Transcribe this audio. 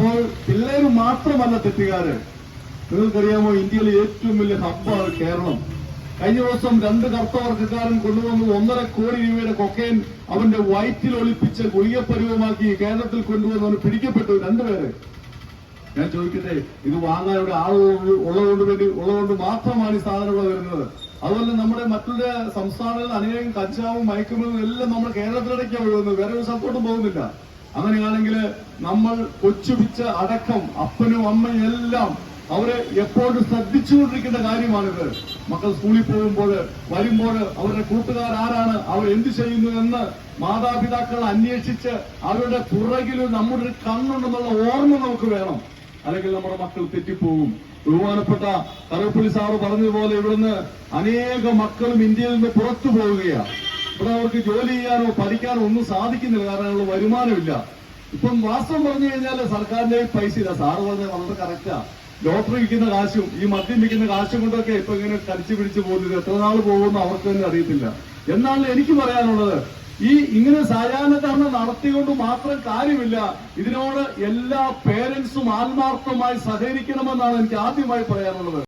അപ്പോൾ പിള്ളേര് മാത്രമല്ല തെറ്റുകാര്. നിങ്ങൾക്കറിയാമോ, ഇന്ത്യയിലെ ഏറ്റവും വലിയ ഹബ്ബാണ് കേരളം. കഴിഞ്ഞ ദിവസം 2 കറുത്ത വർഗ്ഗക്കാരൻ കൊണ്ടുവന്ന് 1.5 കോടി രൂപയുടെ കൊക്കൈൻ അവന്റെ വയറ്റിൽ ഒളിപ്പിച്ച് ഗുളികപ്പരുവമാക്കി കേരളത്തിൽ കൊണ്ടുവന്നവന് പിടിക്കപ്പെട്ടു 2 പേര്. ഞാൻ ചോദിക്കട്ടെ, ഇത് വാങ്ങാൻ ഇവിടെ ഉള്ളതുകൊണ്ട് മാത്രമാണ് ഈ സാധനങ്ങൾ വരുന്നത്. അതുപോലെ നമ്മുടെ മറ്റുള്ള സംസ്ഥാനങ്ങളിൽ അനേകം കഞ്ചാവും മയക്കുമരുന്നും എല്ലാം നമ്മുടെ കേരളത്തിലിടയ്ക്കാണ് ഒഴുകുന്നത്, വേറെ ഒരു സ്ഥലത്തോട്ടും പോകുന്നില്ല. അങ്ങനെയാണെങ്കിൽ നമ്മൾ കൊച്ചുപിച്ച അടക്കം അപ്പനും അമ്മയും എല്ലാം അവരെ എപ്പോഴും ശ്രദ്ധിച്ചുകൊണ്ടിരിക്കേണ്ട കാര്യമാണിത്. മക്കൾ സ്കൂളിൽ പോകുമ്പോൾ വരുമ്പോൾ അവരുടെ കൂട്ടുകാർ ആരാണ്, അവർ എന്ത് ചെയ്യുന്നു എന്ന് മാതാപിതാക്കൾ അന്വേഷിച്ച് അവരുടെ പുറകിൽ നമ്മുടെ ഒരു കണ്ണുണ്ടെന്നുള്ള ഓർമ്മ നമുക്ക് വേണം. അല്ലെങ്കിൽ നമ്മുടെ മക്കൾ തെറ്റിപ്പോകും. ബഹുമാനപ്പെട്ട കറുപ്പള്ളി സാറ് പറഞ്ഞതുപോലെ ഇവിടുന്ന് അനേക മക്കളും ഇന്ത്യയിൽ നിന്ന് പുറത്തു പോവുകയാണ്. ഇവിടെ അവർക്ക് ജോലി ചെയ്യാനോ പഠിക്കാനോ ഒന്നും സാധിക്കുന്നില്ല, കാരണം അതിനുള്ള വരുമാനമില്ല. ഇപ്പം വാസ്തവം പറഞ്ഞു കഴിഞ്ഞാൽ സർക്കാരിന്റെ പൈസ ഇല്ല. സാറ് പറഞ്ഞത് വളരെ കറക്റ്റാ. ലോട്ടറി വിൽക്കുന്ന കാശും ഈ മദ്യം വിൽക്കുന്ന കാശും കൊണ്ടൊക്കെ ഇപ്പൊ ഇങ്ങനെ കടിച്ചു പിടിച്ചു പോകുന്നത് എത്ര നാൾ പോകുമെന്ന് അവർക്ക് തന്നെ അറിയത്തില്ല. എന്നാണ് എനിക്ക് പറയാനുള്ളത്. ഇങ്ങനെ സായാഹ്നകരണം നടത്തിക്കൊണ്ട് മാത്രം കാര്യമില്ല. ഇതിനോട് എല്ലാ പേരൻസും ആത്മാർത്ഥമായി സഹകരിക്കണമെന്നാണ് എനിക്ക് ആദ്യമായി പറയാനുള്ളത്.